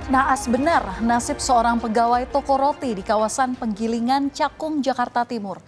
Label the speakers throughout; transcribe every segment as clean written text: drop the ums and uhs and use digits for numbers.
Speaker 1: Naas benar nasib seorang pegawai toko roti di kawasan Penggilingan, Cakung, Jakarta Timur.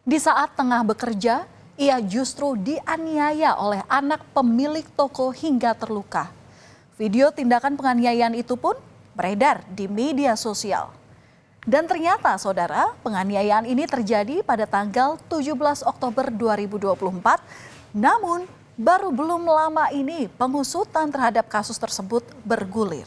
Speaker 1: Di saat tengah bekerja, ia justru dianiaya oleh anak pemilik toko hingga terluka. Video tindakan penganiayaan itu pun beredar di media sosial. Dan ternyata saudara, penganiayaan ini terjadi pada tanggal 17 Oktober 2024, namun baru belum lama ini pengusutan terhadap kasus tersebut bergulir.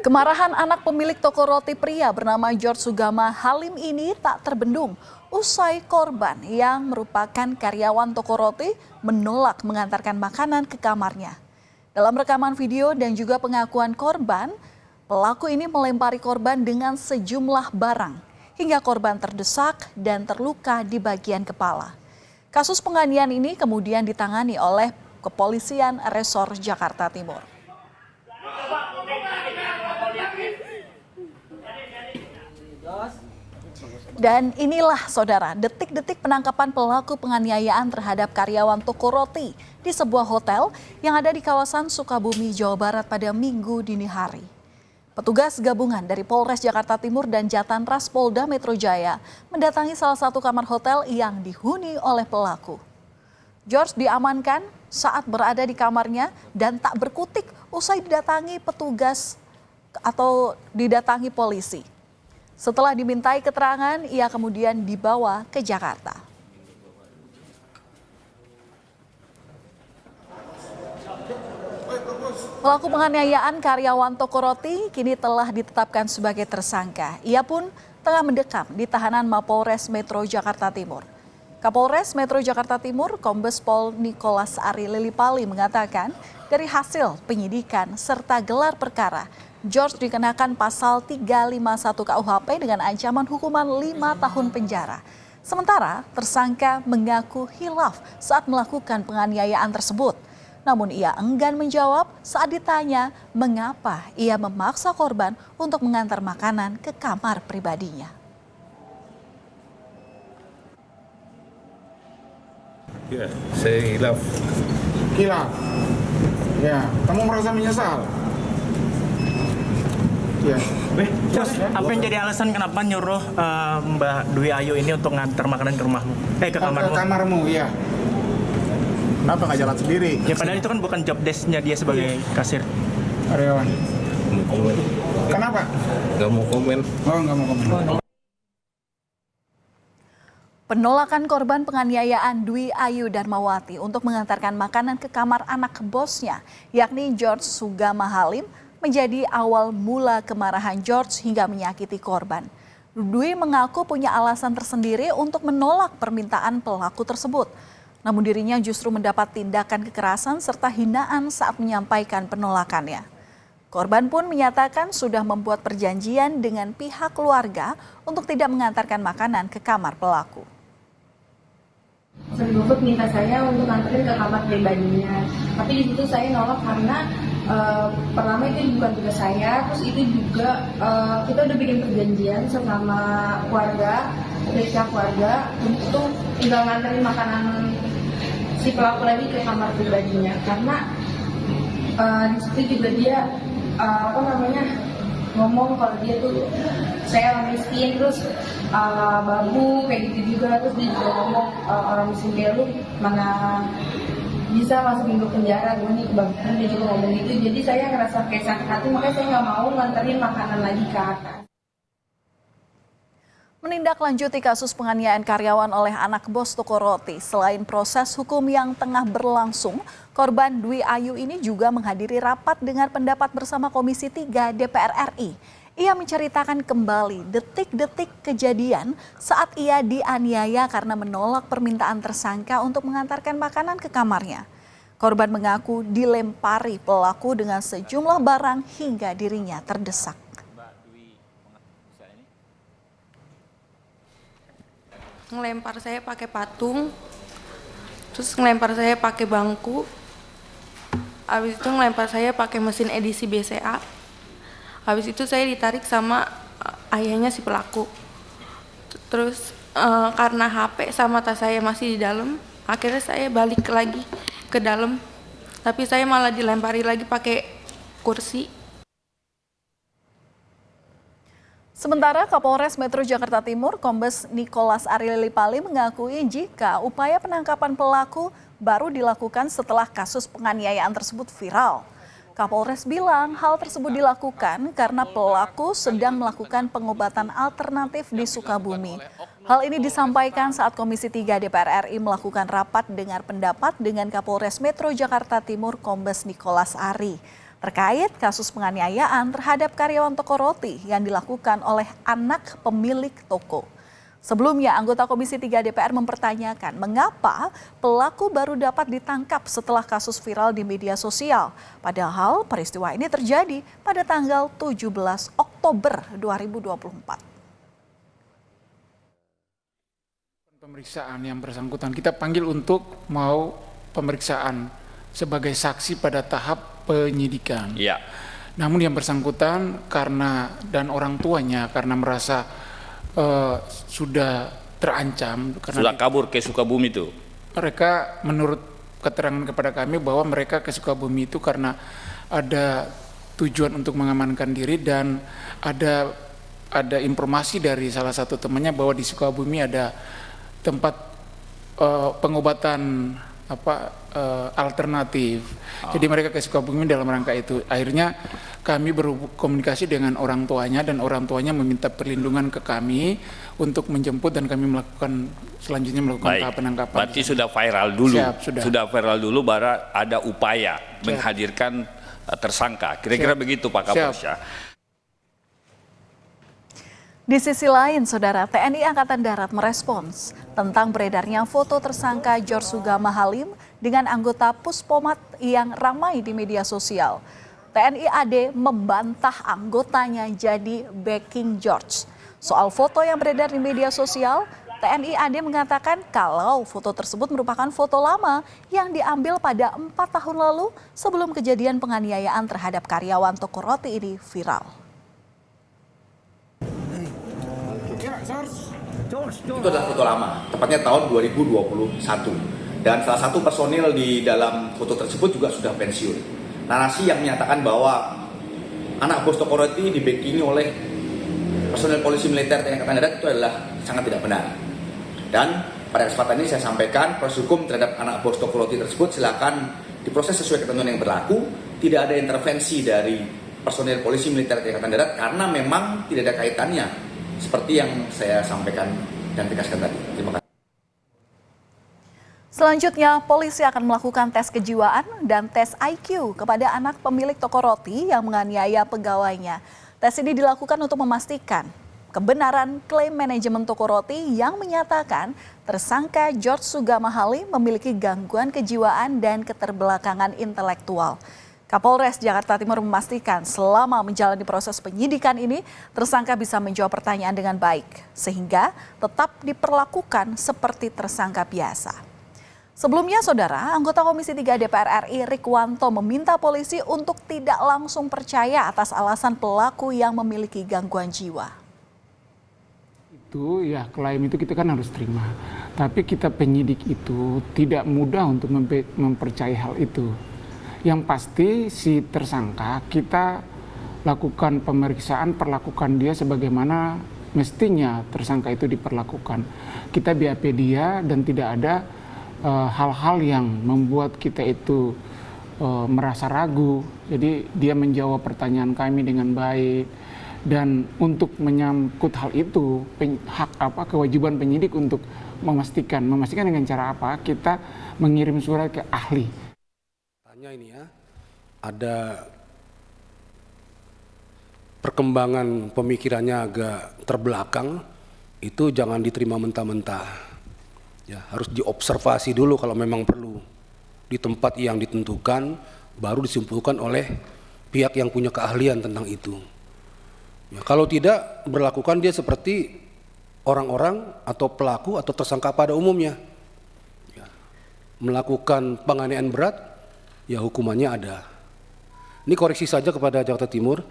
Speaker 1: Kemarahan anak pemilik toko roti pria bernama George Sugama Halim ini tak terbendung usai korban yang merupakan karyawan toko roti menolak mengantarkan makanan ke kamarnya. Dalam rekaman video dan juga pengakuan korban, pelaku ini melempari korban dengan sejumlah barang hingga korban terdesak dan terluka di bagian kepala. Kasus penganiayaan ini kemudian ditangani oleh Kepolisian Resor Jakarta Timur. Dan inilah saudara, detik-detik penangkapan pelaku penganiayaan terhadap karyawan toko roti di sebuah hotel yang ada di kawasan Sukabumi, Jawa Barat pada Minggu dini hari. Petugas gabungan dari Polres Jakarta Timur dan Jatanras Polda Metro Jaya mendatangi salah satu kamar hotel yang dihuni oleh pelaku. George diamankan saat berada di kamarnya dan tak berkutik usai didatangi petugas atau didatangi polisi. Setelah dimintai keterangan, ia kemudian dibawa ke Jakarta. Pelaku penganiayaan karyawan toko roti kini telah ditetapkan sebagai tersangka. Ia pun tengah mendekam di tahanan Mapolres Metro Jakarta Timur. Kapolres Metro Jakarta Timur, Kombes Pol Nicholas Ari Lilipali mengatakan dari hasil penyidikan serta gelar perkara, George dikenakan pasal 351 KUHP dengan ancaman hukuman 5 tahun penjara. Sementara tersangka mengaku hilaf saat melakukan penganiayaan tersebut. Namun ia enggan menjawab saat ditanya mengapa ia memaksa korban untuk mengantar makanan ke kamar pribadinya.
Speaker 2: Ya, saya hilaf.
Speaker 3: Hilaf? Ya, kamu merasa menyesal? Ya.
Speaker 4: Terus apa yang jadi alasan kenapa nyuruh Mbak Dwi Ayu ini untuk ngantar makanan ke rumahmu? Ke kamarmu?
Speaker 3: Ke kamarmu, ya.
Speaker 5: Kenapa nggak jalan sendiri?
Speaker 4: Ya padahal itu kan bukan job desk-nya dia sebagai kasir.
Speaker 3: Karyawan.
Speaker 2: Mau komen?
Speaker 3: Kenapa?
Speaker 2: Gak mau komen.
Speaker 3: Oh, nggak mau komen.
Speaker 1: Penolakan korban penganiayaan Dwi Ayu Darmawati untuk mengantarkan makanan ke kamar anak bosnya, yakni George Sugama Halim, menjadi awal mula kemarahan George hingga menyakiti korban. Dwi mengaku punya alasan tersendiri untuk menolak permintaan pelaku tersebut. Namun dirinya justru mendapat tindakan kekerasan serta hinaan saat menyampaikan penolakannya. Korban pun menyatakan sudah membuat perjanjian dengan pihak keluarga untuk tidak mengantarkan makanan ke kamar pelaku.
Speaker 6: Sebut minta saya untuk nganterin ke kamar pribadinya, tapi di situ saya nolak karena pertama itu bukan tugas saya, terus itu juga kita udah bikin perjanjian sama keluarga, pihak keluarga untuk tinggal nganterin makanan si pelaku lagi ke kamar pribadinya, karena di situ juga dia ngomong kalau dia tuh saya orang miskin, terus babu kayak gitu juga, terus dia juga ngomong orang miskin kayak lu mana bisa masukin ke penjara, gimana kebagusan, dia juga ngomong gitu. Jadi saya ngerasa kayak sakit hati, makanya saya nggak mau nganterin makanan lagi ke atas.
Speaker 1: Menindaklanjuti kasus penganiayaan karyawan oleh anak bos toko roti, selain proses hukum yang tengah berlangsung, korban Dwi Ayu ini juga menghadiri rapat dengar pendapat bersama Komisi 3 DPR RI. Ia menceritakan kembali detik-detik kejadian saat ia dianiaya karena menolak permintaan tersangka untuk mengantarkan makanan ke kamarnya. Korban mengaku dilempari pelaku dengan sejumlah barang hingga dirinya terdesak.
Speaker 6: Ngelempar saya pakai patung, terus ngelempar saya pakai bangku, habis itu ngelempar saya pakai mesin edisi BCA, habis itu saya ditarik sama
Speaker 7: ayahnya si pelaku. Terus karena HP sama tas saya masih di dalam, akhirnya saya balik lagi ke dalam. Tapi saya malah dilempari lagi pakai kursi.
Speaker 1: Sementara Kapolres Metro Jakarta Timur, Kombes Nicholas Arilipali mengakui jika upaya penangkapan pelaku baru dilakukan setelah kasus penganiayaan tersebut viral. Kapolres bilang hal tersebut dilakukan karena pelaku sedang melakukan pengobatan alternatif di Sukabumi. Hal ini disampaikan saat Komisi 3 DPR RI melakukan rapat dengar pendapat dengan Kapolres Metro Jakarta Timur, Kombes Nicholas Ari, terkait kasus penganiayaan terhadap karyawan toko roti yang dilakukan oleh anak pemilik toko. Sebelumnya, anggota Komisi 3 DPR mempertanyakan mengapa pelaku baru dapat ditangkap setelah kasus viral di media sosial. Padahal peristiwa ini terjadi pada tanggal 17 Oktober 2024.
Speaker 3: Pemeriksaan yang bersangkutan kita panggil untuk mau pemeriksaan sebagai saksi pada tahap penyidikan.
Speaker 8: Iya.
Speaker 3: Namun yang bersangkutan karena dan orang tuanya karena merasa sudah terancam karena
Speaker 8: Sudah kabur ke Sukabumi itu.
Speaker 3: mereka menurut keterangan kepada kami bahwa mereka ke Sukabumi itu karena ada tujuan untuk mengamankan diri dan ada informasi dari salah satu temannya bahwa di Sukabumi ada tempat pengobatan alternatif. Jadi mereka ke Sukabumi dalam rangka itu. Akhirnya kami berkomunikasi dengan orang tuanya dan orang tuanya meminta perlindungan ke kami untuk menjemput dan kami selanjutnya melakukan tahap penangkapan.
Speaker 8: Berarti sudah viral dulu.
Speaker 3: Siap, sudah
Speaker 8: Viral dulu baru ada upaya menghadirkan tersangka. Kira-kira begitu Pak Kapolres ya.
Speaker 1: Di sisi lain, Saudara, TNI Angkatan Darat merespons tentang beredarnya foto tersangka George Sugama Halim dengan anggota Puspomat yang ramai di media sosial. TNI AD membantah anggotanya jadi backing George. Soal foto yang beredar di media sosial, TNI AD mengatakan kalau foto tersebut merupakan foto lama yang diambil pada 4 tahun lalu sebelum kejadian penganiayaan terhadap karyawan toko roti ini viral.
Speaker 9: Itu adalah foto lama, tepatnya tahun 2021. Dan salah satu personil di dalam foto tersebut juga sudah pensiun. Narasi yang menyatakan bahwa anak bos toko roti dibackingi oleh personil polisi militer TNI Angkatan Darat itu adalah sangat tidak benar. Dan pada kesempatan ini saya sampaikan proses hukum terhadap anak bos toko roti tersebut silakan diproses sesuai ketentuan yang berlaku. Tidak ada intervensi dari personil polisi militer TNI Angkatan Darat karena memang tidak ada kaitannya seperti yang saya sampaikan dan tegaskan tadi. Terima kasih.
Speaker 1: Selanjutnya, polisi akan melakukan tes kejiwaan dan tes IQ kepada anak pemilik toko roti yang menganiaya pegawainya. Tes ini dilakukan untuk memastikan kebenaran klaim manajemen toko roti yang menyatakan tersangka George Sugama Halim memiliki gangguan kejiwaan dan keterbelakangan intelektual. Kapolres Jakarta Timur memastikan selama menjalani proses penyidikan ini, tersangka bisa menjawab pertanyaan dengan baik, sehingga tetap diperlakukan seperti tersangka biasa. Sebelumnya, Saudara, anggota Komisi 3 DPR RI Rikwanto meminta polisi untuk tidak langsung percaya atas alasan pelaku yang memiliki gangguan jiwa.
Speaker 3: Itu ya klaim itu kita kan harus terima. Tapi kita penyidik itu tidak mudah untuk mempercayai hal itu. Yang pasti si tersangka kita lakukan pemeriksaan, perlakukan dia sebagaimana mestinya tersangka itu diperlakukan. Kita BAP dia dan tidak ada hal-hal yang membuat kita itu merasa ragu. Jadi dia menjawab pertanyaan kami dengan baik. Dan untuk menyangkut hal itu, kewajiban penyidik untuk memastikan dengan cara apa? Kita mengirim surat ke ahli.
Speaker 10: Tanya ini ya, ada perkembangan pemikirannya agak terbelakang, itu jangan diterima mentah-mentah. Ya, harus diobservasi dulu kalau memang perlu. Di tempat yang ditentukan, baru disimpulkan oleh pihak yang punya keahlian tentang itu. Ya, kalau tidak, berlakukan dia seperti orang-orang atau pelaku atau tersangka pada umumnya. Ya, melakukan penganiayaan berat, ya hukumannya ada. Ini koreksi saja kepada Jakarta Timur.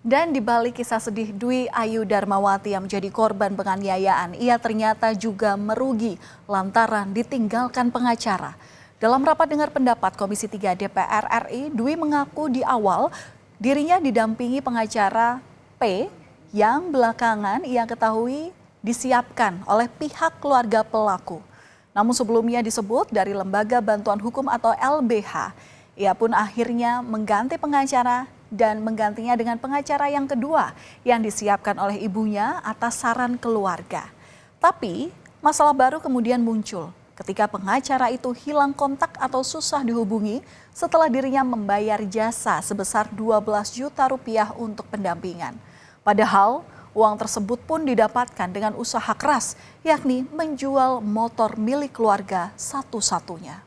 Speaker 1: Dan di balik kisah sedih Dwi Ayu Darmawati yang menjadi korban penganiayaan, ia ternyata juga merugi lantaran ditinggalkan pengacara. Dalam rapat dengar pendapat Komisi 3 DPR RI, Dwi mengaku di awal dirinya didampingi pengacara P yang belakangan ia ketahui disiapkan oleh pihak keluarga pelaku. Namun sebelumnya disebut dari Lembaga Bantuan Hukum atau LBH, ia pun akhirnya mengganti pengacara dan menggantinya dengan pengacara yang kedua yang disiapkan oleh ibunya atas saran keluarga. Tapi masalah baru kemudian muncul ketika pengacara itu hilang kontak atau susah dihubungi setelah dirinya membayar jasa sebesar 12 juta rupiah untuk pendampingan. Padahal uang tersebut pun didapatkan dengan usaha keras, yakni menjual motor milik keluarga satu-satunya.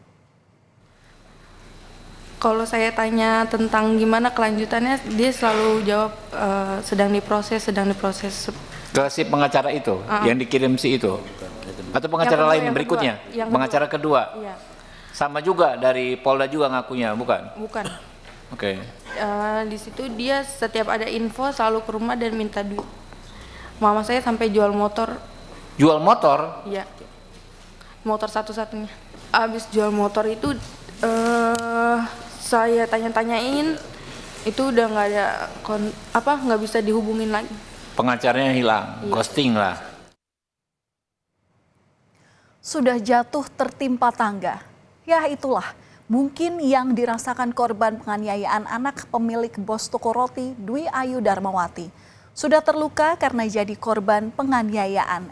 Speaker 7: Kalau saya tanya tentang gimana kelanjutannya, dia selalu jawab sedang diproses.
Speaker 11: Ke si pengacara itu yang dikirim si itu? Atau pengacara lain yang berikutnya? Pengacara kedua?
Speaker 7: Iya.
Speaker 11: Sama juga dari Polda juga ngakunya, bukan?
Speaker 7: Bukan.
Speaker 11: Oke.
Speaker 7: Di situ dia setiap ada info selalu ke rumah dan minta duit. Mama saya sampai jual motor.
Speaker 11: Jual motor?
Speaker 7: Iya. Motor satu-satunya. Abis jual motor itu saya tanya-tanyain, itu udah nggak ada nggak bisa dihubungin lagi.
Speaker 11: Pengacaranya hilang, ghosting lah.
Speaker 1: Sudah jatuh tertimpa tangga. Ya itulah mungkin yang dirasakan korban penganiayaan anak pemilik bos toko roti Dwi Ayu Darmawati. Sudah terluka karena jadi korban penganiayaan.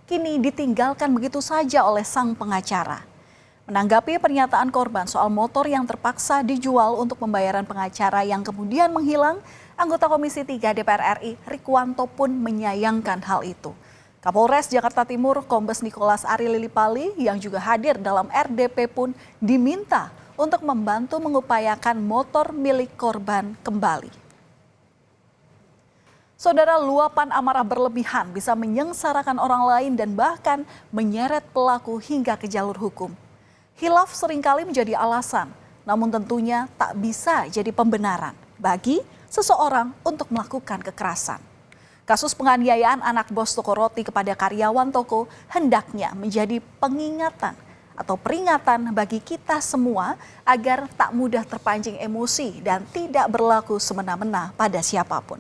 Speaker 1: Kini ditinggalkan begitu saja oleh sang pengacara. Menanggapi pernyataan korban soal motor yang terpaksa dijual untuk pembayaran pengacara yang kemudian menghilang, anggota Komisi 3 DPR RI Rikwanto pun menyayangkan hal itu. Kapolres Jakarta Timur Kombes Nikolas Ari Lilipali yang juga hadir dalam RDP pun diminta untuk membantu mengupayakan motor milik korban kembali. Saudara, luapan amarah berlebihan bisa menyengsarakan orang lain dan bahkan menyeret pelaku hingga ke jalur hukum. Khilaf seringkali menjadi alasan, namun tentunya tak bisa jadi pembenaran bagi seseorang untuk melakukan kekerasan. Kasus penganiayaan anak bos toko roti kepada karyawan toko hendaknya menjadi pengingatan atau peringatan bagi kita semua agar tak mudah terpancing emosi dan tidak berlaku semena-mena pada siapapun.